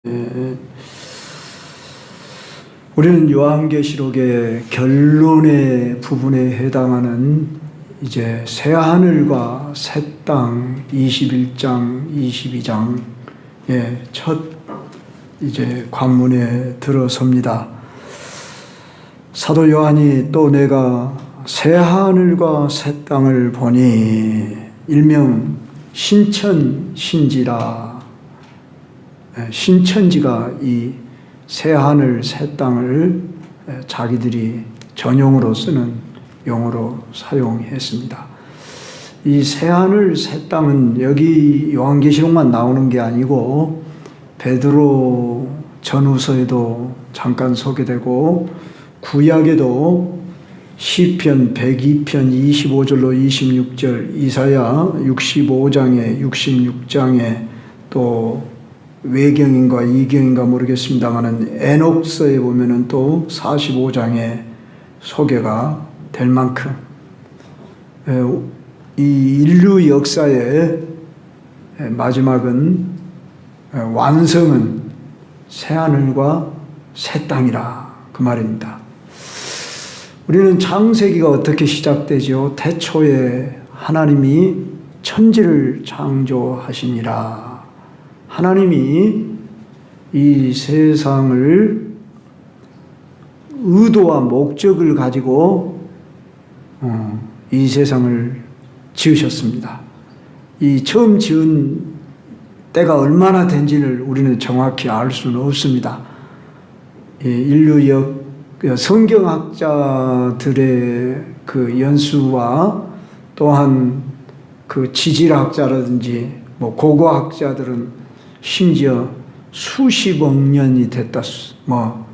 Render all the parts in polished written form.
예. 우리는 요한계시록의 결론의 부분에 해당하는 이제 새 하늘과 새 땅 21장, 22장의 첫 이제 관문에 들어섭니다. 사도 요한이 또 내가 새 하늘과 새 땅을 보니 일명 신천신지라. 신천지가 이 새 하늘 새 땅을 자기들이 전용으로 쓰는 용어로 사용했습니다. 이 새 하늘 새 땅은 여기 요한계시록만 나오는 게 아니고 베드로 전후서에도 잠깐 소개되고 구약에도 시편 102편 25절로 26절, 이사야 65장에 66장에 또 외경인가 이경인가 모르겠습니다만은 에녹서에 보면은 또 45장에 소개가 될 만큼 이 인류 역사의 마지막은 완성은 새 하늘과 새 땅이라 그 말입니다. 우리는 창세기가 어떻게 시작되지요? 태초에 하나님이 천지를 창조하시니라. 하나님이 이 세상을 의도와 목적을 가지고 이 세상을 지으셨습니다. 이 처음 지은 때가 얼마나 된지를 우리는 정확히 알 수는 없습니다. 인류 성경학자들의 그 연수와 또한 그 지질학자라든지 뭐 고고학자들은 심지어 수십억 년이 됐다, 뭐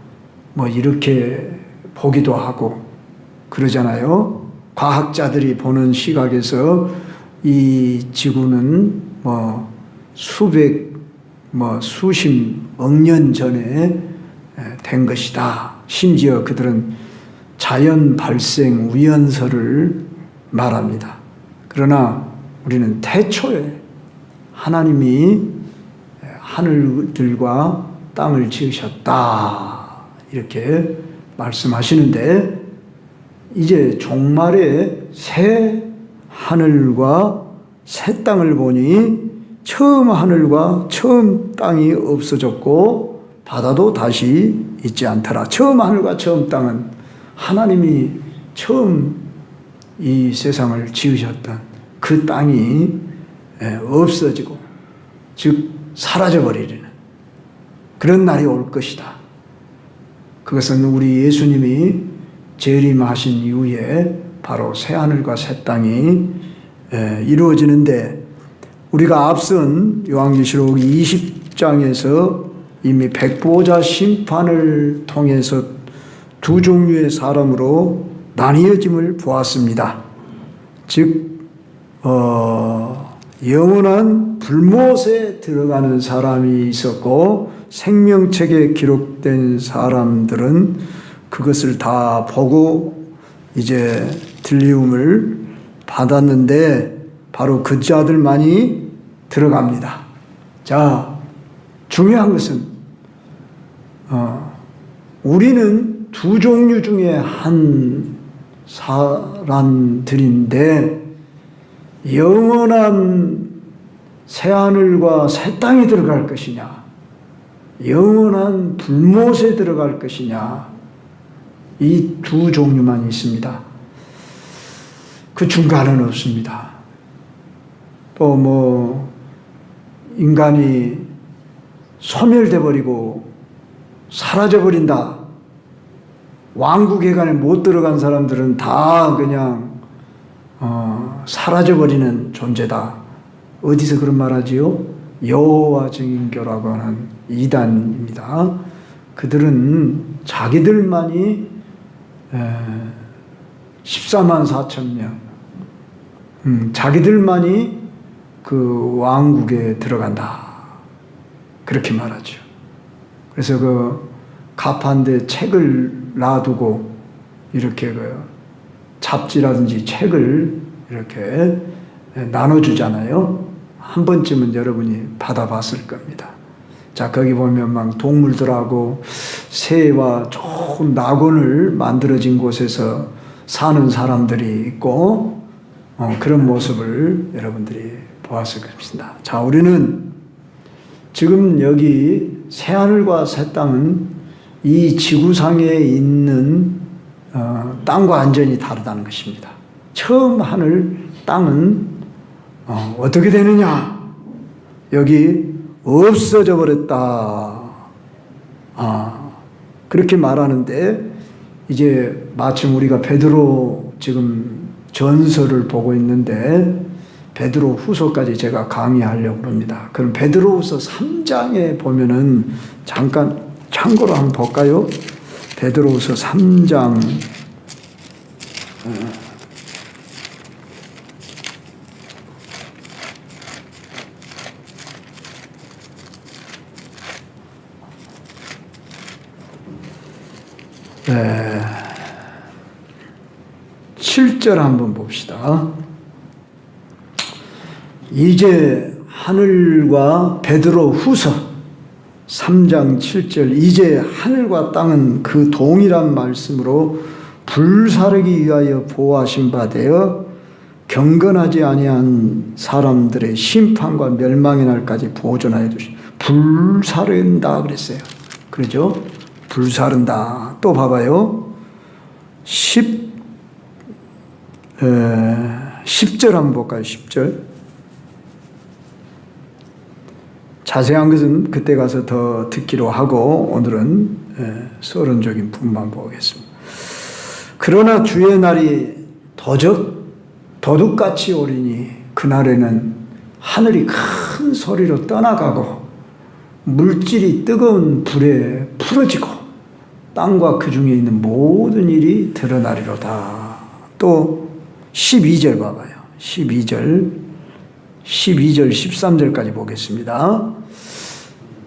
이렇게 보기도 하고 그러잖아요. 과학자들이 보는 시각에서 이 지구는 수십억 년 전에 된 것이다. 심지어 그들은 자연 발생 우연설을 말합니다. 그러나 우리는 태초에 하나님이 하늘들과 땅을 지으셨다 이렇게 말씀하시는데, 이제 종말에 새 하늘과 새 땅을 보니 처음 하늘과 처음 땅이 없어졌고 바다도 다시 있지 않더라. 처음 하늘과 처음 땅은 하나님이 처음 이 세상을 지으셨던 그 땅이 없어지고 즉 사라져버리는 그런 날이 올 것이다. 그것은 우리 예수님이 재림하신 이후에 바로 새 하늘과 새 땅이 이루어지는데, 우리가 앞선 요한계시록 20장에서 이미 백보자 심판을 통해서 두 종류의 사람으로 나뉘어짐을 보았습니다. 즉 영원한 불못에 들어가는 사람이 있었고, 생명책에 기록된 사람들은 그것을 다 보고 이제 들리움을 받았는데 바로 그 자들만이 들어갑니다. 자, 중요한 것은 우리는 두 종류 중에 한 사람들인데 영원한 새 하늘과 새 땅에 들어갈 것이냐, 영원한 불못에 들어갈 것이냐, 이 두 종류만 있습니다. 그 중간은 없습니다. 또 인간이 소멸돼 버리고 사라져 버린다, 왕국회관에 못 들어간 사람들은 다 그냥 사라져 버리는 존재다. 어디서 그런 말 하지요? 여호와 증인교라고 하는 이단입니다. 그들은 자기들만이 14만 4천 명, 자기들만이 그 왕국에 들어간다, 그렇게 말하죠. 그래서 그 가판대 책을 놔두고 이렇게 그 잡지라든지 책을 이렇게 나눠주잖아요. 한 번쯤은 여러분이 받아봤을 겁니다. 자, 거기 보면 막 동물들하고 새와 좋은 낙원을 만들어진 곳에서 사는 사람들이 있고, 그런 모습을 여러분들이 보았을 것입니다. 자, 우리는 지금 여기 새하늘과 새 땅은 이 지구상에 있는 땅과 완전히 다르다는 것입니다. 처음 하늘 땅은 어떻게 되느냐? 여기 없어져 버렸다. 그렇게 말하는데, 이제 마침 우리가 베드로 지금 전서를 보고 있는데, 베드로 후서까지 제가 강의하려고 합니다. 그럼 베드로후서 3장에 보면은 잠깐 참고로 한번 볼까요? 베드로후서 3장. 네. 7절 한번 봅시다. 이제 하늘과 베드로 후서 3장 7절, 이제 하늘과 땅은 그 동일한 말씀으로 불사르기 위하여 보호하신 바 되어 경건하지 아니한 사람들의 심판과 멸망의 날까지 보존하여 두시. 불사른다 그랬어요. 그러죠? 불사른다. 또 봐봐요. 10절 한번 볼까요? 10절. 자세한 것은 그때 가서 더 듣기로 하고, 오늘은 서론적인 부분만 보겠습니다. 그러나 주의 날이 도둑같이 오리니 그날에는 하늘이 큰 소리로 떠나가고 물질이 뜨거운 불에 풀어지고 땅과 그 중에 있는 모든 일이 드러나리로다. 또 12절 봐봐요. 12절 13절까지 보겠습니다.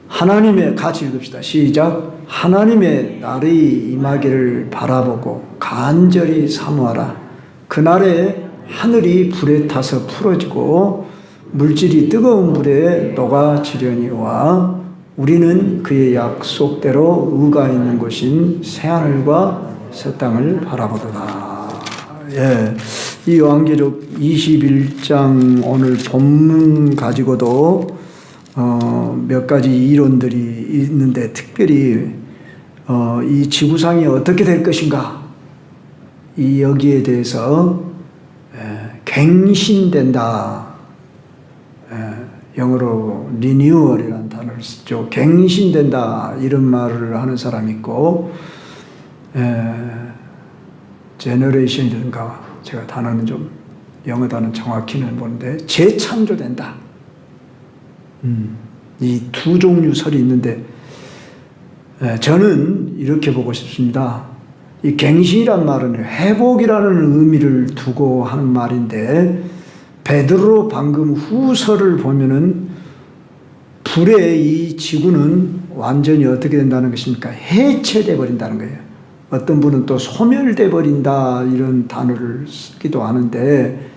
하나님의, 같이 읽읍시다. 시작. 하나님의 날이 임하기를 바라보고 간절히 사모하라. 그날에 하늘이 불에 타서 풀어지고 물질이 뜨거운 불에 녹아지려니와 우리는 그의 약속대로 의가 있는 곳인 새하늘과 새 땅을 바라보도다. 예, 이 요한계시록 21장 오늘 본문 가지고도 몇 가지 이론들이 있는데, 특별히 이 지구상이 어떻게 될 것인가, 이 여기에 대해서 갱신된다. 영어로 리뉴얼이라는 단어를 쓰죠. 갱신된다, 이런 말을 하는 사람이 있고, 제너레이션이든가, 제가 단어는 좀 영어 단어는 정확히는 모르는데 재창조된다. 이 두 종류 설이 있는데, 저는 이렇게 보고 싶습니다. 이 갱신이란 말은 회복이라는 의미를 두고 하는 말인데, 베드로 방금 후서를 보면은 불에 이 지구는 완전히 어떻게 된다는 것입니까? 해체돼 버린다는 거예요. 어떤 분은 또 소멸돼 버린다, 이런 단어를 쓰기도 하는데,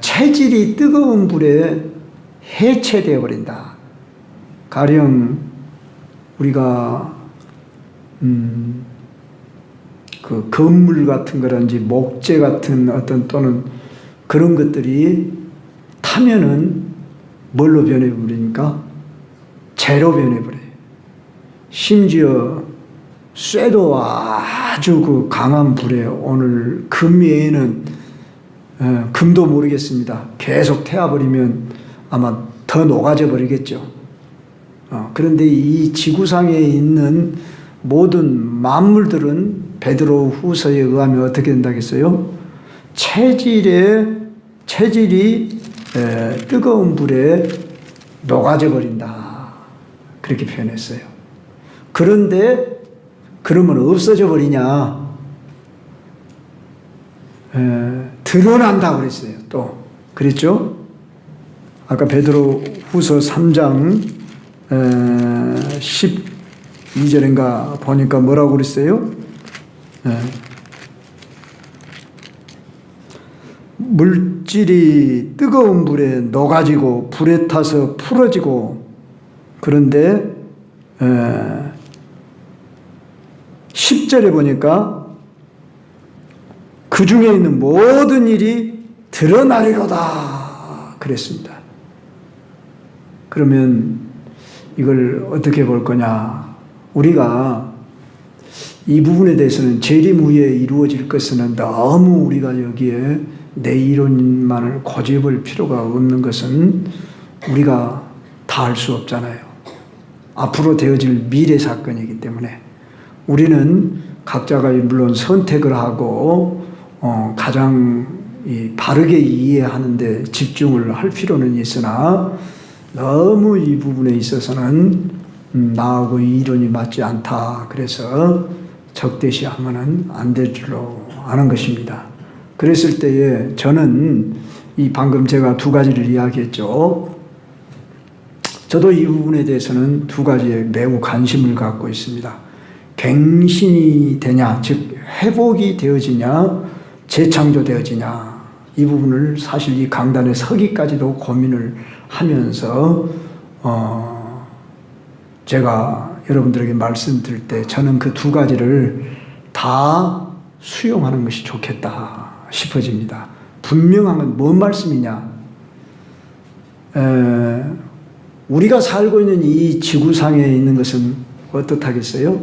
체질이 뜨거운 불에 해체되어 버린다. 가령 우리가 그 건물 같은 거라든지 목재 같은 어떤, 또는 그런 것들이 타면은 뭘로 변해버리니까? 재로 변해버려요. 심지어 쇠도 아주 그 강한 불에, 오늘 금 외에는 금도 모르겠습니다. 계속 태워버리면 아마 더 녹아져 버리겠죠. 그런데 이 지구상에 있는 모든 만물들은 베드로 후서에 의하면 어떻게 된다겠어요? 체질이 뜨거운 불에 녹아져 버린다. 그렇게 표현했어요. 그런데 그러면 없어져 버리냐? 드러난다고 그랬어요. 또 그랬죠? 아까 베드로 후서 3장 12절인가 보니까 뭐라고 그랬어요? 물질이 뜨거운 불에 녹아지고 불에 타서 풀어지고 그런데 10절에 보니까 그 중에 있는 모든 일이 드러나리로다 그랬습니다. 그러면 이걸 어떻게 볼 거냐? 우리가 이 부분에 대해서는 재림 후에 이루어질 것은 너무 우리가 여기에 내 이론만을 고집할 필요가 없는 것은 우리가 다 알 수 없잖아요. 앞으로 되어질 미래 사건이기 때문에 우리는 각자가 물론 선택을 하고 가장 바르게 이해하는 데 집중을 할 필요는 있으나 너무 이 부분에 있어서는 나하고 이론이 맞지 않다. 그래서 적대시하면 안 될 줄로 아는 것입니다. 그랬을 때에 저는 방금 제가 두 가지를 이야기했죠. 저도 이 부분에 대해서는 두 가지에 매우 관심을 갖고 있습니다. 갱신이 되냐, 즉 회복이 되어지냐, 재창조되어지냐, 이 부분을 사실 이 강단에 서기까지도 고민을 하면서 제가 여러분들에게 말씀드릴 때 저는 그 두 가지를 다 수용하는 것이 좋겠다 싶어집니다. 분명한 건 뭔 말씀이냐? 우리가 살고 있는 이 지구상에 있는 것은 어떻다겠어요?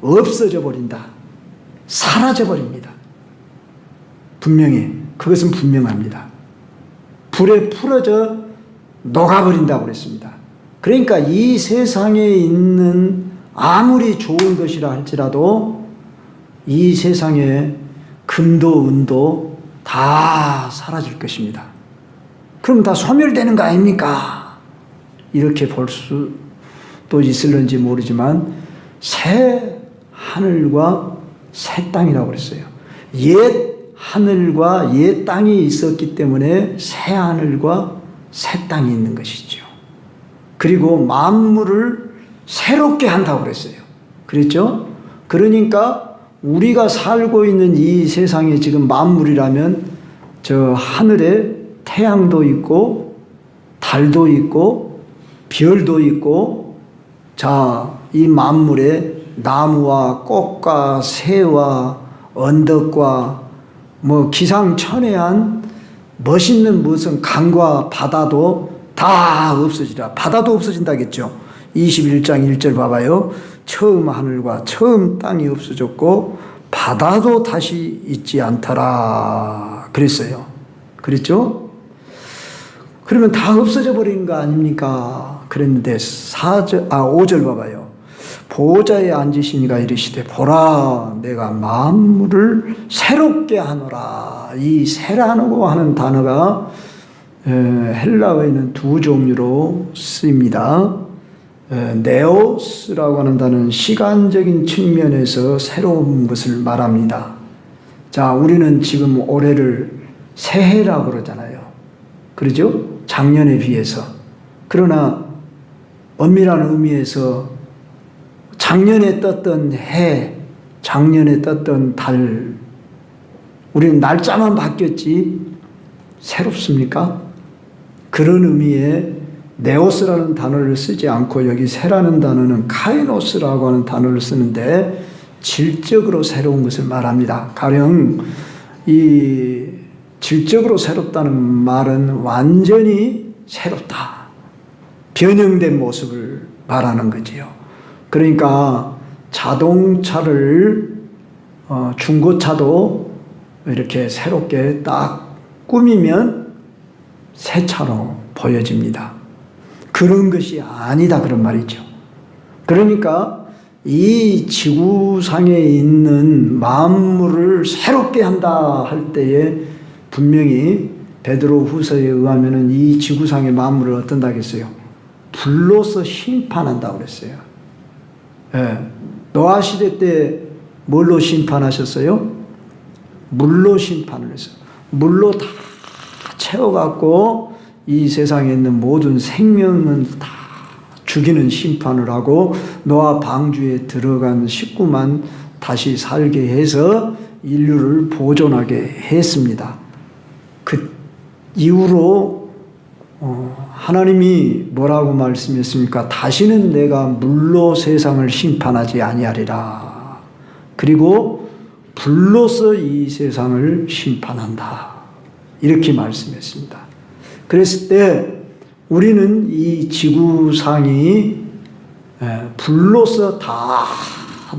없어져 버린다. 사라져 버립니다. 분명히 그것은 분명합니다. 불에 풀어져 녹아버린다고 그랬습니다. 그러니까 이 세상에 있는 아무리 좋은 것이라 할지라도 이 세상에 금도 은도 다 사라질 것입니다. 그럼 다 소멸되는 거 아닙니까? 이렇게 볼 수도 있을런지 모르지만 새 하늘과 새 땅이라고 그랬어요. 옛 하늘과 옛 땅이 있었기 때문에 새 하늘과 새 땅이 있는 것이죠. 그리고 만물을 새롭게 한다고 그랬어요. 그랬죠? 그러니까 우리가 살고 있는 이 세상에 지금 만물이라면 저 하늘에 태양도 있고 달도 있고 별도 있고 자, 이 만물에 나무와 꽃과 새와 언덕과 뭐 기상천외한 멋있는 무슨 강과 바다도 다 없어지라. 바다도 없어진다겠죠. 21장 1절 봐봐요. 처음 하늘과 처음 땅이 없어졌고 바다도 다시 있지 않더라 그랬어요. 그랬죠? 그러면 다 없어져 버린 거 아닙니까? 그랬는데 5절 봐봐요. 보좌에 앉으신 이가 이르시되 보라 내가 만물을 새롭게 하노라. 이 새라고 하는 단어가 헬라어에는 두 종류로 쓰입니다. 네오스라고 하는 단어는 시간적인 측면에서 새로운 것을 말합니다. 자, 우리는 지금 올해를 새해라고 그러잖아요. 그러죠? 작년에 비해서. 그러나 엄밀한 의미에서 작년에 떴던 해, 작년에 떴던 달, 우리는 날짜만 바뀌었지 새롭습니까? 그런 의미의 네오스라는 단어를 쓰지 않고 여기 새라는 단어는 카이노스라고 하는 단어를 쓰는데 질적으로 새로운 것을 말합니다. 가령 이 질적으로 새롭다는 말은 완전히 새롭다. 변형된 모습을 말하는 거지요. 그러니까 자동차를 중고차도 이렇게 새롭게 딱 꾸미면 새 차로 보여집니다. 그런 것이 아니다 그런 말이죠. 그러니까 이 지구상에 있는 만물을 새롭게 한다 할 때에 분명히 베드로 후서에 의하면 이 지구상의 만물을 어떤다 했어요? 불로서 심판한다고 그랬어요. 예. 노아 시대 때 뭘로 심판하셨어요? 물로 심판을 했어요. 물로 다 채워갖고 이 세상에 있는 모든 생명은 다 죽이는 심판을 하고 노아 방주에 들어간 식구만 다시 살게 해서 인류를 보존하게 했습니다. 그 이후로 하나님이 뭐라고 말씀했습니까? 다시는 내가 물로 세상을 심판하지 아니하리라. 그리고 불로서 이 세상을 심판한다. 이렇게 말씀했습니다. 그랬을 때 우리는 이 지구상이 불로서 다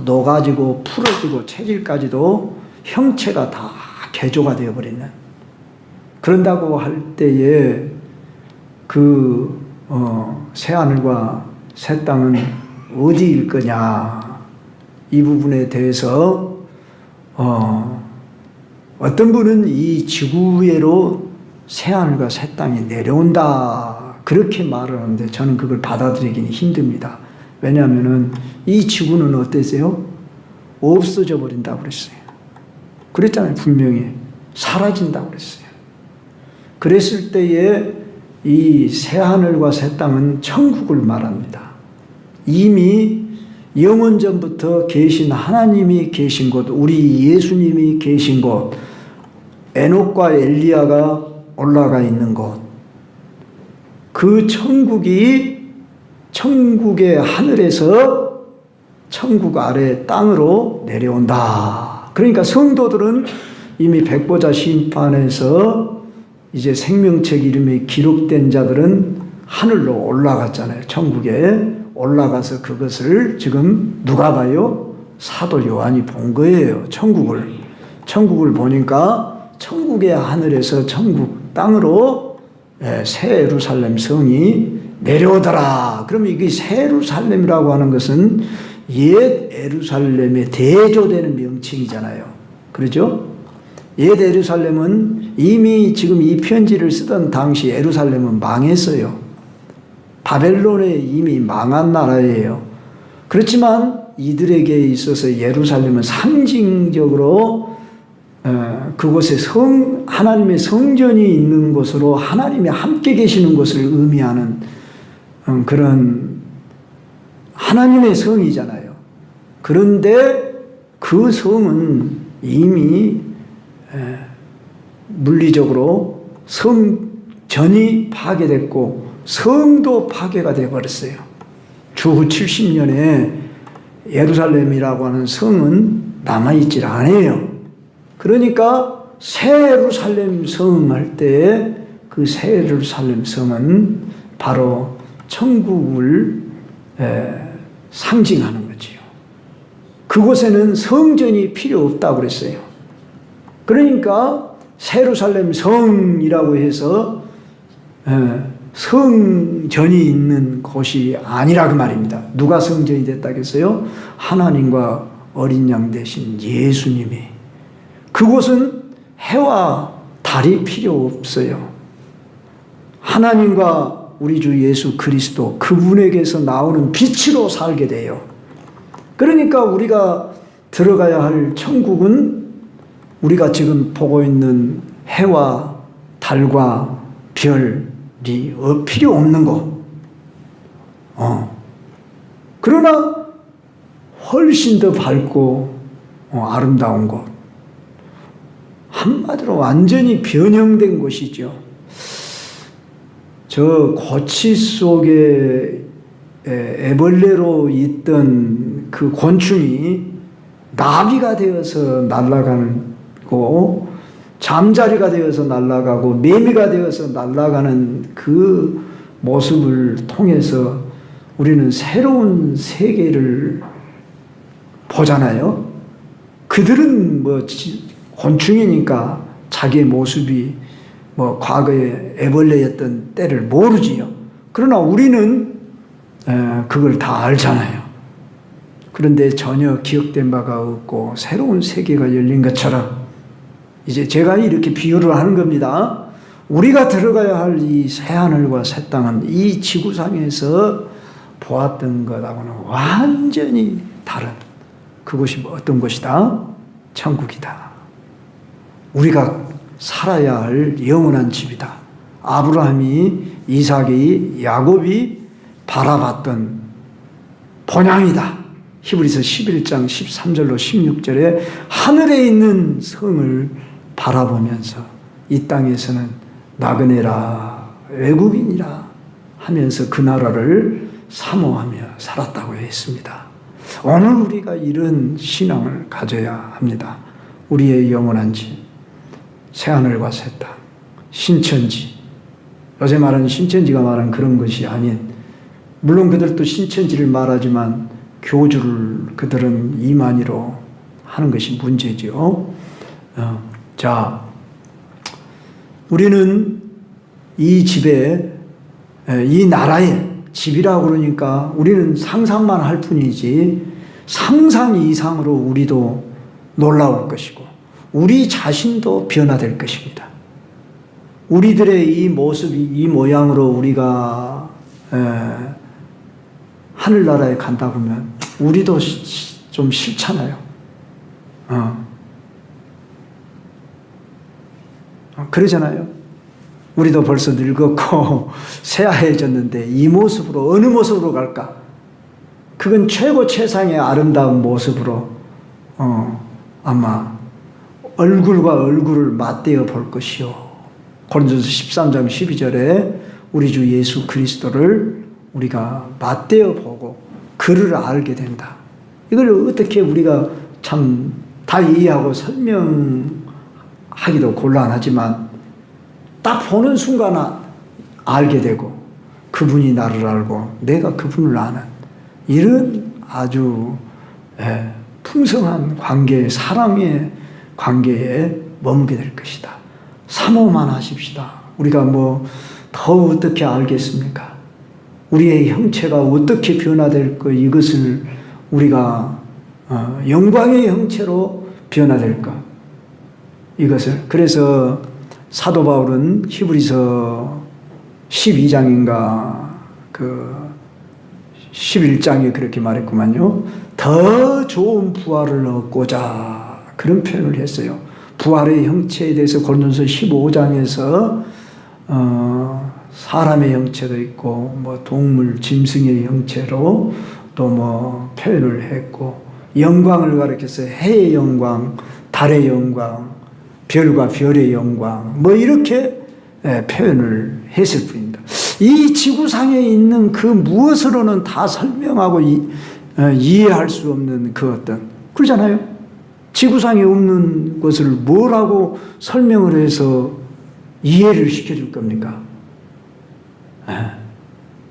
녹아지고 풀어지고 체질까지도 형체가 다 개조가 되어버리는, 그런다고 할 때에 그 새하늘과 새 땅은 어디일 거냐, 이 부분에 대해서 어떤 분은 이 지구 위로 새하늘과 새 땅이 내려온다 그렇게 말을 하는데 저는 그걸 받아들이기는 힘듭니다. 왜냐하면은 이 지구는 어땠어요? 없어져 버린다고 그랬어요. 그랬잖아요. 분명히 사라진다고 그랬어요. 그랬을 때에 이 새하늘과 새 땅은 천국을 말합니다. 이미 영원전부터 계신 하나님이 계신 곳, 우리 예수님이 계신 곳, 에녹과 엘리야가 올라가 있는 곳, 그 천국이 천국의 하늘에서 천국 아래 땅으로 내려온다. 그러니까 성도들은 이미 백보자 심판에서 이제 생명책 이름이 기록된 자들은 하늘로 올라갔잖아요. 천국에 올라가서 그것을 지금 누가 봐요? 사도 요한이 본 거예요. 천국을 보니까 천국의 하늘에서 천국 땅으로 새 예루살렘 성이 내려오더라. 그러면 이게 새 예루살렘이라고 하는 것은 옛 예루살렘에 대조되는 명칭이잖아요. 그렇죠? 옛 예루살렘은 이미 지금 이 편지를 쓰던 당시 예루살렘은 망했어요. 바벨론에 이미 망한 나라예요. 그렇지만 이들에게 있어서 예루살렘은 상징적으로 그곳에 하나님의 성전이 있는 곳으로 하나님이 함께 계시는 것을 의미하는 그런 하나님의 성이잖아요. 그런데 그 성은 이미 물리적으로 성전이 파괴됐고 성도 파괴가 되어버렸어요. 주후 70년에 예루살렘이라고 하는 성은 남아있질 않아요. 그러니까 새 예루살렘 성 할 때 그 새 예루살렘 성은 바로 천국을 상징하는 거지요. 그곳에는 성전이 필요 없다고 그랬어요. 그러니까 새 예루살렘 성이라고 해서 성전이 있는 곳이 아니라 그 말입니다. 누가 성전이 됐다고 했어요? 하나님과 어린 양 대신 예수님이. 그곳은 해와 달이 필요 없어요. 하나님과 우리 주 예수 그리스도 그분에게서 나오는 빛으로 살게 돼요. 그러니까 우리가 들어가야 할 천국은 우리가 지금 보고 있는 해와 달과 별이 필요 없는 것. 그러나 훨씬 더 밝고 아름다운 곳. 한마디로 완전히 변형된 곳이죠. 저 고치 속에 애벌레로 있던 그 곤충이 나비가 되어서 날아가고 잠자리가 되어서 날아가고 매미가 되어서 날아가는 그 모습을 통해서 우리는 새로운 세계를 보잖아요. 그들은 뭐 곤충이니까 자기의 모습이 뭐 과거에 애벌레였던 때를 모르지요. 그러나 우리는 그걸 다 알잖아요. 그런데 전혀 기억된 바가 없고 새로운 세계가 열린 것처럼 이제 제가 이렇게 비유를 하는 겁니다. 우리가 들어가야 할 이 새하늘과 새 땅은 이 지구상에서 보았던 것하고는 완전히 다른 그곳이 어떤 곳이다? 천국이다. 우리가 살아야 할 영원한 집이다. 아브라함이, 이삭이, 야곱이 바라봤던 본향이다. 히브리서 11장 13절로 16절에 하늘에 있는 성을 바라보면서 이 땅에서는 나그네라 외국인이라 하면서 그 나라를 사모하며 살았다고 했습니다. 오늘 우리가 이런 신앙을 가져야 합니다. 우리의 영원한 집, 새하늘과 새 땅, 신천지. 요새 말하는 신천지가 말하는 그런 것이 아닌, 물론 그들도 신천지를 말하지만 교주를 그들은 이만희로 하는 것이 문제죠. 자, 우리는 이 집에, 이 나라에 집이라고 그러니까 우리는 상상만 할 뿐이지 상상 이상으로 우리도 놀라울 것이고 우리 자신도 변화될 것입니다. 우리들의 이 모습이 이 모양으로 우리가 하늘나라에 간다 보면 우리도 좀 싫잖아요. 그러잖아요. 우리도 벌써 늙었고 새하얘졌는데 이 모습으로 어느 모습으로 갈까? 그건 최고 최상의 아름다운 모습으로 아마 얼굴과 얼굴을 맞대어 볼 것이요. 고린도서 13장 12절에 우리 주 예수 그리스도를 우리가 맞대어 보고 그를 알게 된다. 이걸 어떻게 우리가 참 다 이해하고 설명하기도 곤란하지만 딱 보는 순간 알게 되고 그분이 나를 알고 내가 그분을 아는 이런 아주 풍성한 관계, 사랑의 관계에 머무게 될 것이다. 사모만 하십시다. 우리가 뭐 더 어떻게 알겠습니까? 우리의 형체가 어떻게 변화될 거 이것을 우리가 영광의 형체로 변화될까? 이것을 그래서 사도 바울은 히브리서 12장인가 그 11장에 그렇게 말했구만요. 더 좋은 부활을 얻고자 그런 표현을 했어요. 부활의 형체에 대해서 고린도서 15장에서 사람의 형체도 있고 뭐 동물, 짐승의 형체로 또 뭐 표현을 했고 영광을 가리켜서 해의 영광, 달의 영광, 별과 별의 영광 뭐 이렇게 표현을 했을 뿐입니다. 이 지구상에 있는 그 무엇으로는 다 설명하고 이해할 수 없는 그 어떤 그러잖아요. 지구상에 없는 것을 뭐라고 설명을 해서 이해를 시켜줄 겁니까?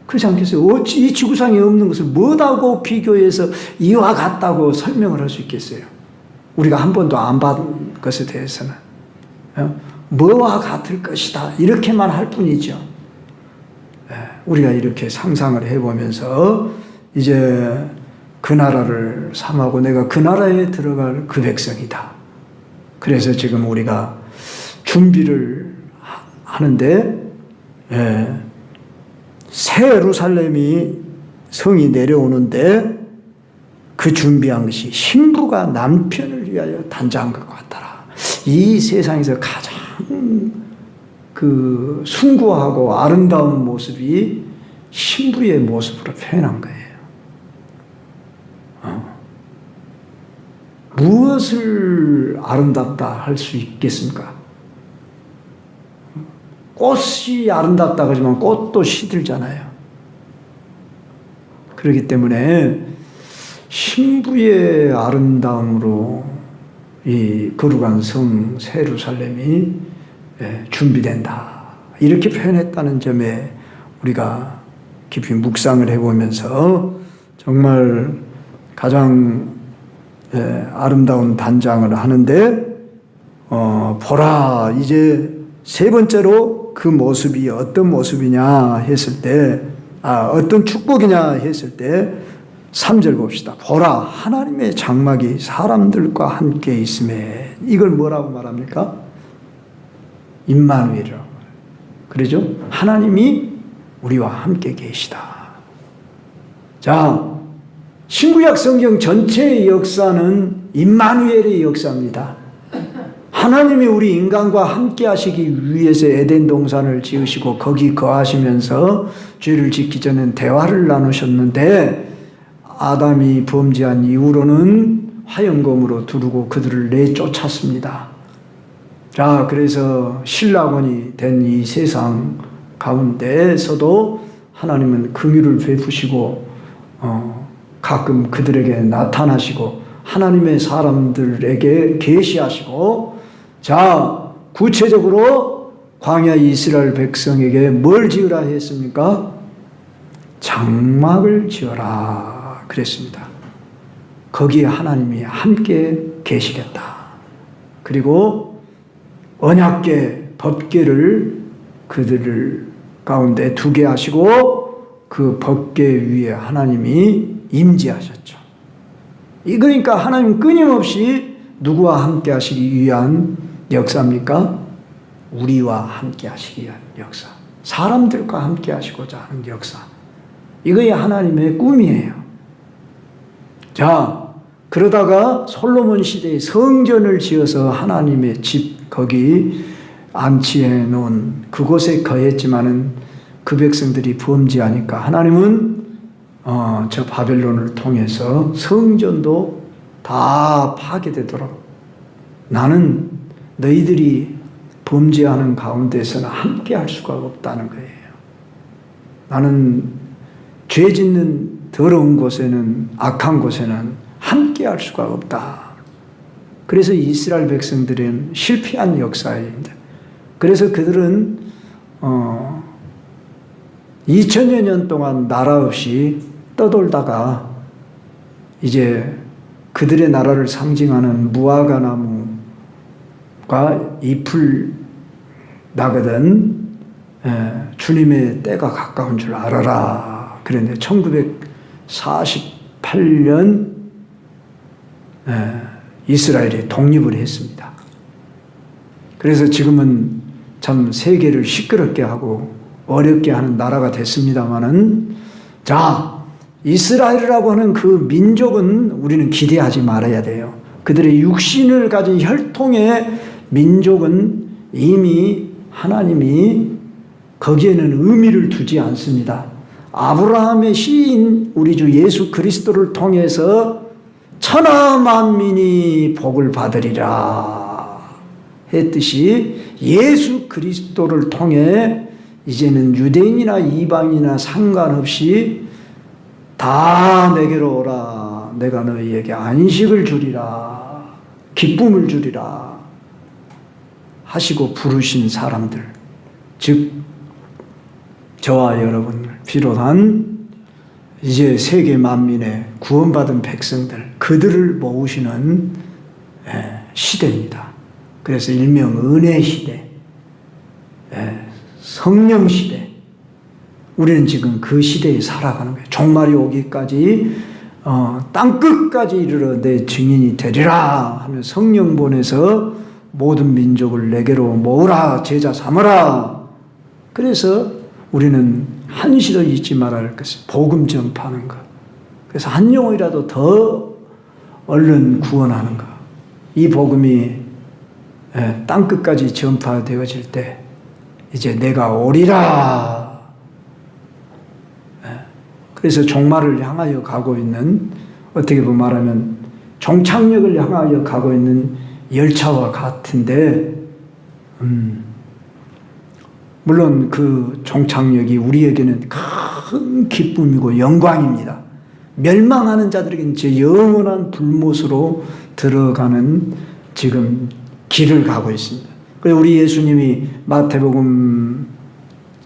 그렇지 않겠어요? 이 지구상에 없는 것을 뭐라고 비교해서 이와 같다고 설명을 할 수 있겠어요? 우리가 한 번도 안 받은 것에 대해서는 뭐와 같을 것이다 이렇게만 할 뿐이죠. 우리가 이렇게 상상을 해보면서 이제 그 나라를 삼하고 내가 그 나라에 들어갈 그 백성이다. 그래서 지금 우리가 준비를 하는데 새 예루살렘이 성이 내려오는데 그 준비한 것이 신부가 남편을 위하여 단장한 것 같더라. 이 세상에서 가장 그 숭고하고 아름다운 모습이 신부의 모습으로 표현한 거예요. 무엇을 아름답다 할 수 있겠습니까? 꽃이 아름답다고 하지만 꽃도 시들잖아요. 그렇기 때문에 신부의 아름다움으로 이 거룩한 성 새 예루살렘이 준비된다. 이렇게 표현했다는 점에 우리가 깊이 묵상을 해보면서 정말 가장 아름다운 단장을 하는데 보라 이제 세 번째로 그 모습이 어떤 모습이냐 했을 때 어떤 축복이냐 했을 때 3절 봅시다. 보라 하나님의 장막이 사람들과 함께 있음에 이걸 뭐라고 말합니까? 임마누엘이라고 말해요. 그러죠? 하나님이 우리와 함께 계시다. 자, 신구약 성경 전체의 역사는 임마누엘의 역사입니다. 하나님이 우리 인간과 함께 하시기 위해서 에덴 동산을 지으시고 거기 거하시면서 죄를 짓기 전엔 대화를 나누셨는데 아담이 범죄한 이후로는 화영검으로 두르고 그들을 내쫓았습니다. 자, 그래서 신라곤이 된 이 세상 가운데에서도 하나님은 긍휼을 베푸시고 가끔 그들에게 나타나시고 하나님의 사람들에게 계시하시고, 자, 구체적으로 광야 이스라엘 백성에게 뭘 지으라 했습니까? 장막을 지어라 그랬습니다. 거기에 하나님이 함께 계시겠다. 그리고 언약궤, 법궤를 그들 가운데 두게 하시고 그 법궤 위에 하나님이 임재하셨죠. 그러니까 하나님 끊임없이 누구와 함께 하시기 위한 역사입니까? 우리와 함께 하시기 위한 역사. 사람들과 함께 하시고자 하는 역사. 이거이 하나님의 꿈이에요. 자, 그러다가 솔로몬 시대에 성전을 지어서 하나님의 집 거기 안치해 놓은 그곳에 거했지만은 그 백성들이 범죄하니까 하나님은 저 바벨론을 통해서 성전도 다 파괴되도록, 나는 너희들이 범죄하는 가운데서는 함께 할 수가 없다는 거예요. 나는 죄 짓는 더러운 곳에는, 악한 곳에는 함께 할 수가 없다. 그래서 이스라엘 백성들은 실패한 역사입니다. 그래서 그들은 2000여 년 동안 나라 없이 떠돌다가 이제 그들의 나라를 상징하는 무화과 나무가 잎을 나거든 주님의 때가 가까운 줄 알아라 그랬는데 1948년 이스라엘이 독립을 했습니다. 그래서 지금은 참 세계를 시끄럽게 하고 어렵게 하는 나라가 됐습니다마는, 자, 이스라엘이라고 하는 그 민족은 우리는 기대하지 말아야 돼요. 그들의 육신을 가진 혈통의 민족은 이미 하나님이 거기에는 의미를 두지 않습니다. 아브라함의 시인 우리 주 예수 그리스도를 통해서 천하 만민이 복을 받으리라 했듯이 예수 그리스도를 통해 이제는 유대인이나 이방인이나 상관없이 다 내게로 오라. 내가 너희에게 안식을 주리라. 기쁨을 주리라. 하시고 부르신 사람들, 즉 저와 여러분을 비롯한 이제 세계 만민의 구원받은 백성들, 그들을 모으시는 시대입니다. 그래서 일명 은혜 시대, 성령 시대. 우리는 지금 그 시대에 살아가는 거예요. 종말이 오기까지 땅끝까지 이르러 내 증인이 되리라 하며 성령 보내서 모든 민족을 내게로 모으라, 제자 삼으라. 그래서 우리는 한시도 잊지 말아야 할 것은 복음 전파하는 것. 그래서 한 영혼이라도 더 얼른 구원하는 것. 이 복음이 땅끝까지 전파되어질 때 이제 내가 오리라. 그래서 종말을 향하여 가고 있는, 어떻게 보면 말하면 종착역을 향하여 가고 있는 열차와 같은데, 물론 그 종착역이 우리에게는 큰 기쁨이고 영광입니다. 멸망하는 자들에게는 제 영원한 불못으로 들어가는 지금 길을 가고 있습니다. 그래서 우리 예수님이 마태복음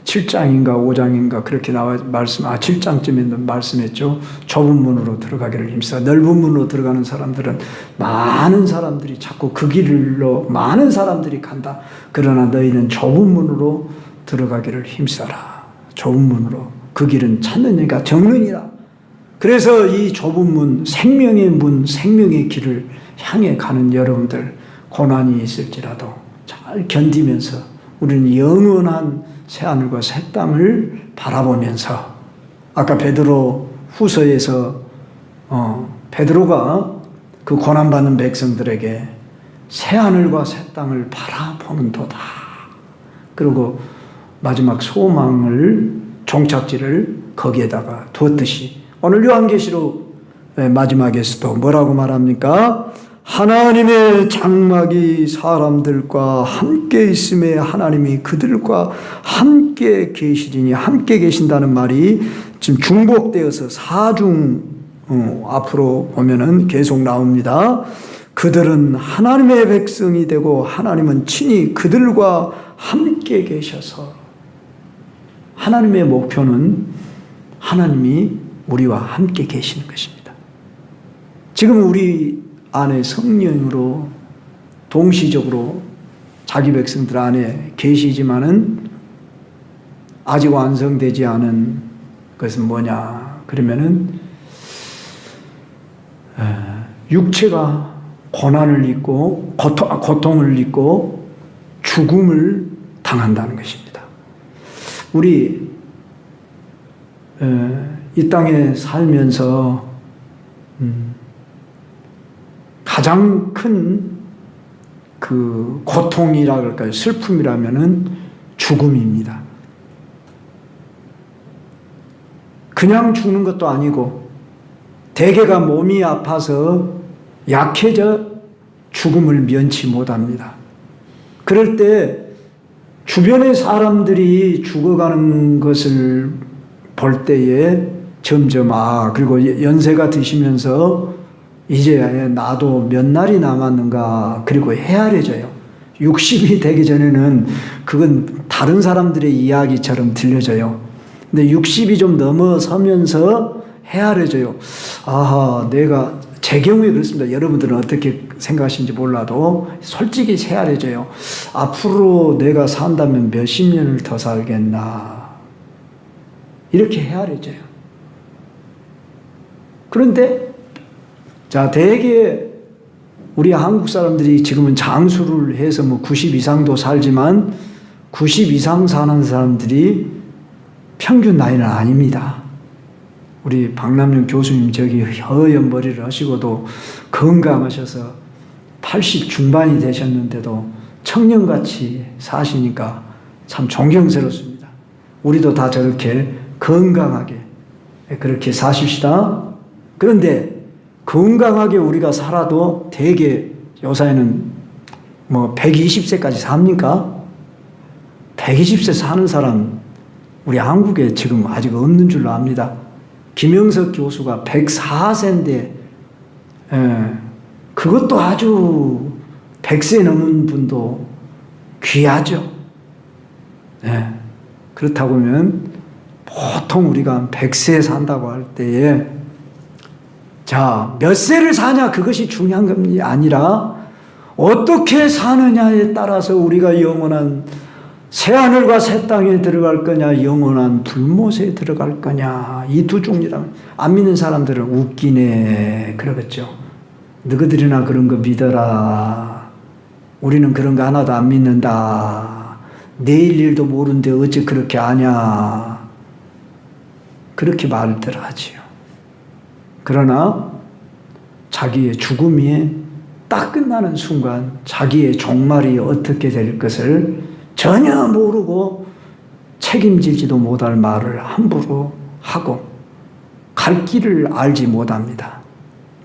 7장인가 5장인가 그렇게 나와 7장쯤에 말씀했죠. 좁은 문으로 들어가기를 힘써. 넓은 문으로 들어가는 사람들은 많은 사람들이 자꾸 그 길로 많은 사람들이 간다. 그러나 너희는 좁은 문으로 들어가기를 힘써라. 좁은 문으로. 그 길은 찾는 이가 적느니라. 그래서 이 좁은 문, 생명의 문, 생명의 길을 향해 가는 여러분들, 고난이 있을지라도 잘 견디면서 우리는 영원한 새하늘과 새 땅을 바라보면서, 아까 베드로 후서에서 베드로가 그 고난받는 백성들에게 새하늘과 새 땅을 바라보는도다. 그리고 마지막 소망을, 종착지를 거기에다가 두었듯이 오늘 요한계시록 마지막에서도 뭐라고 말합니까? 하나님의 장막이 사람들과 함께 있음에 하나님이 그들과 함께 계시리니, 함께 계신다는 말이 지금 중복되어서 사중 앞으로 보면은 계속 나옵니다. 그들은 하나님의 백성이 되고 하나님은 친히 그들과 함께 계셔서, 하나님의 목표는 하나님이 우리와 함께 계시는 것입니다. 지금 우리 안에 성령으로 동시적으로 자기 백성들 안에 계시지만은 아직 완성되지 않은 것은 뭐냐 그러면은 육체가 고난을 입고 고통을 입고 죽음을 당한다는 것입니다. 우리 이 땅에 살면서 가장 큰 그 고통이라 그럴까요? 슬픔이라면은 죽음입니다. 그냥 죽는 것도 아니고 대개가 몸이 아파서 약해져 죽음을 면치 못합니다. 그럴 때 주변의 사람들이 죽어가는 것을 볼 때에 점점 그리고 연세가 드시면서 이제 나도 몇 날이 남았는가 그리고 헤아려져요. 60이 되기 전에는 그건 다른 사람들의 이야기처럼 들려져요. 근데 60이 좀 넘어서면서 헤아려져요. 내가 제 경우에 그렇습니다. 여러분들은 어떻게 생각하시는지 몰라도 솔직히 헤아려져요. 앞으로 내가 산다면 몇십 년을 더 살겠나 이렇게 헤아려져요. 그런데 자, 대개 우리 한국 사람들이 지금은 장수를 해서 90 이상도 살지만 90 이상 사는 사람들이 평균 나이는 아닙니다. 우리 박남윤 교수님 저기 허연 머리를 하시고도 건강하셔서 80 중반이 되셨는데도 청년같이 사시니까 참 존경스럽습니다. 우리도 다 저렇게 건강하게 그렇게 사십시다. 그런데 건강하게 우리가 살아도 대개 요새는 120세까지 삽니까? 120세 사는 사람 우리 한국에 지금 아직 없는 줄로 압니다. 김영석 교수가 104세인데 그것도 아주 100세 넘은 분도 귀하죠. 그렇다고 하면 보통 우리가 100세 산다고 할 때에 자, 몇 세를 사냐 그것이 중요한 것이 아니라 어떻게 사느냐에 따라서 우리가 영원한 새하늘과 새 땅에 들어갈 거냐 영원한 불못에 들어갈 거냐 이 두 종류라면 안 믿는 사람들은 웃기네 그러겠죠. 너희들이나 그런 거 믿어라. 우리는 그런 거 하나도 안 믿는다. 내일 일도 모르는데 어째 그렇게 아냐. 그렇게 말들 하지요. 그러나 자기의 죽음이 딱 끝나는 순간 자기의 종말이 어떻게 될 것을 전혀 모르고 책임지지도 못할 말을 함부로 하고 갈 길을 알지 못합니다.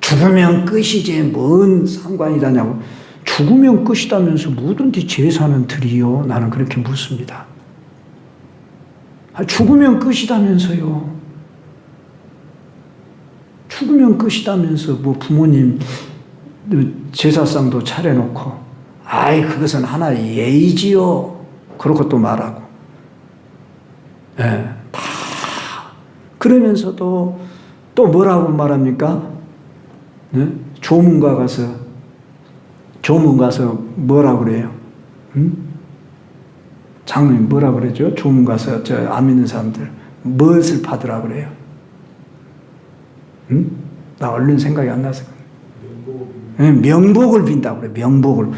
죽으면 끝이지 뭔 상관이다냐고. 죽으면 끝이다면서 뭐든지 제사는 드리요. 나는 그렇게 묻습니다. 죽으면 끝이다면서요. 죽으면 끝이다면서 부모님 제사상도 차려놓고 그것은 하나의 예의지요. 그렇고 또 말하고 다 그러면서도 또 뭐라고 말합니까? 조문 가서 뭐라 그래요? 장로님 뭐라 그러죠? 조문 가서 안 믿는 사람들 무엇을 받으라 그래요? 나 얼른 생각이 안 나서. 명복을 빈다고 그래, 명복을.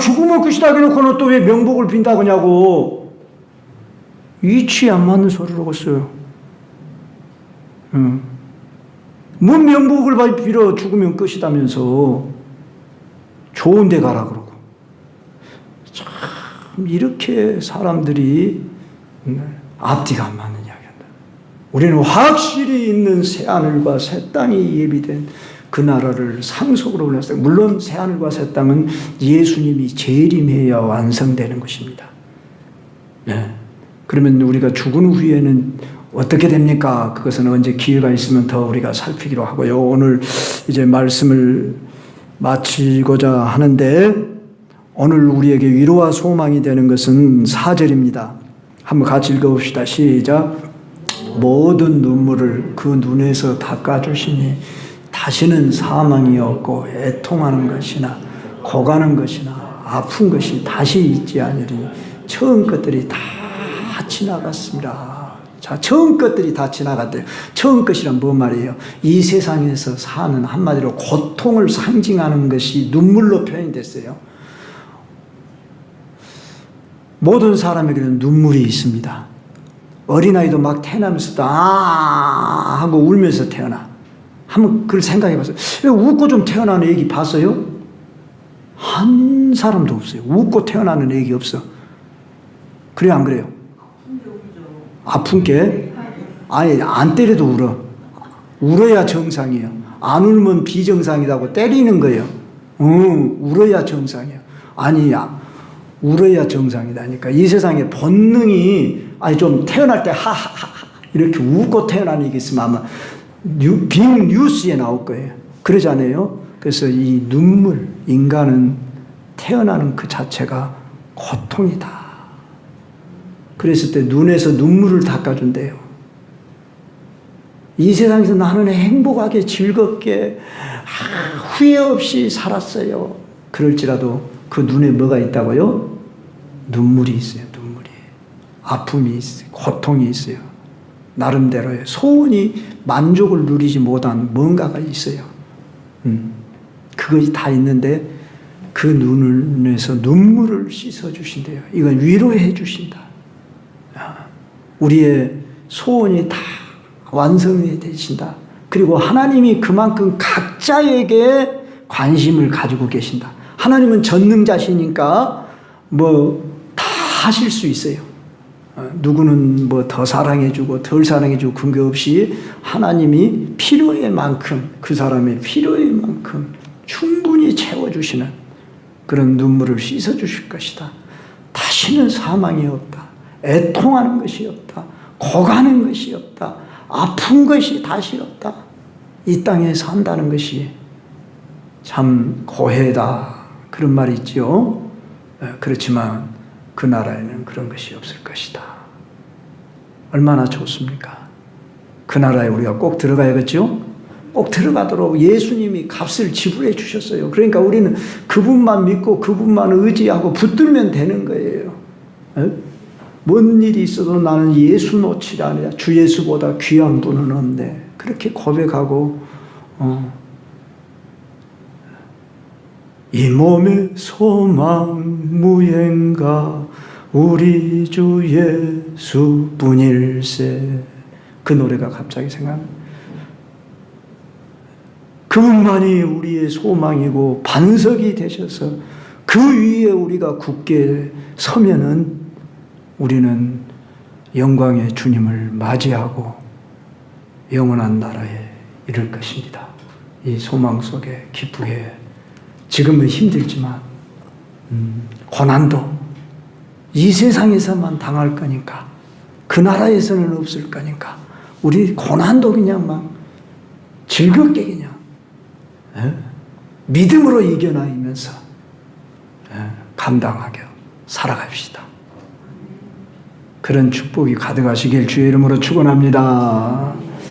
죽으면 끝이다 해놓고는 또 왜 명복을 빈다 그냐고. 이치 안 맞는 소리를 했어요. 뭔 명복을 빌어 죽으면 끝이다면서. 좋은 데 가라 그러고. 참, 이렇게 사람들이 앞뒤가 안 맞는 이야기한다. 우리는 확실히 있는 새하늘과 새 땅이 예비된 그 나라를 상속으로 올렸어요. 물론 새하늘과 새 땅은 예수님이 재림해야 완성되는 것입니다. 네. 그러면 우리가 죽은 후에는 어떻게 됩니까? 그것은 언제 기회가 있으면 더 우리가 살피기로 하고요. 오늘 이제 말씀을 마치고자 하는데, 오늘 우리에게 위로와 소망이 되는 것은 4절입니다. 한번 같이 읽어봅시다. 시작. 모든 눈물을 그 눈에서 닦아주시니 다시는 사망이 없고 애통하는 것이나 고가는 것이나 아픈 것이 다시 있지 아니하리니 처음 것들이 다 지나갔습니다. 자, 처음 것들이 다 지나갔대요. 처음 것이란 뭔 말이에요? 이 세상에서 사는, 한마디로 고통을 상징하는 것이 눈물로 표현이 됐어요. 모든 사람에게는 눈물이 있습니다. 어린아이도 막 태어나면서도 하고 울면서 태어나. 한번 그걸 생각해 봤어요. 왜 웃고 좀 태어나는 애기 봤어요? 한 사람도 없어요. 웃고 태어나는 애기 없어. 그래요, 안 그래요? 아픈 게? 아니, 안 때려도 울어. 울어야 정상이에요. 안 울면 비정상이라고 때리는 거예요. 울어야 정상이에요. 아니야. 울어야 정상이다니까. 이 세상에 본능이, 좀 태어날 때 하하하 이렇게 웃고 태어나는 게 있으면 아마 빅 뉴스에 나올 거예요. 그러지 않아요? 그래서 이 눈물, 인간은 태어나는 그 자체가 고통이다. 그랬을 때 눈에서 눈물을 닦아준대요. 이 세상에서 나는 행복하게 즐겁게 후회 없이 살았어요. 그럴지라도 그 눈에 뭐가 있다고요? 눈물이 있어요. 눈물이. 아픔이 있어요. 고통이 있어요. 나름대로의 소원이 만족을 누리지 못한 뭔가가 있어요. 그것이 다 있는데 그 눈에서 눈물을 씻어주신대요. 이건 위로해 주신다. 우리의 소원이 다 완성이 되신다. 그리고 하나님이 그만큼 각자에게 관심을 가지고 계신다. 하나님은 전능자시니까 다 하실 수 있어요. 누구는 더 사랑해주고 덜 사랑해주고 근거 없이 하나님이 필요에 만큼, 그 사람의 필요에 만큼 충분히 채워주시는 그런 눈물을 씻어주실 것이다. 다시는 사망이 없다. 애통하는 것이 없다. 고가는 것이 없다. 아픈 것이 다시 없다. 이 땅에 산다는 것이 참 고해다. 그런 말이 있죠. 그렇지만 그 나라에는 그런 것이 없을 것이다. 얼마나 좋습니까? 그 나라에 우리가 꼭 들어가야겠죠? 꼭 들어가도록 예수님이 값을 지불해 주셨어요. 그러니까 우리는 그분만 믿고 그분만 의지하고 붙들면 되는 거예요. 뭔 일이 있어도 나는 예수 놓치라. 주 예수보다 귀한 분은 없네. 그렇게 고백하고 이 몸의 소망 무행가 우리 주 예수뿐일세. 그 노래가 갑자기 생각납니다. 그분만이 우리의 소망이고 반석이 되셔서 그 위에 우리가 굳게 서면은 우리는 영광의 주님을 맞이하고 영원한 나라에 이를 것입니다. 이 소망 속에 기쁘게, 지금은 힘들지만 고난도 이 세상에서만 당할 거니까, 그 나라에서는 없을 거니까 우리 고난도 그냥 막 즐겁게 그냥 믿음으로 이겨나가면서 감당하게 살아갑시다. 그런 축복이 가득하시길 주의 이름으로 축원합니다.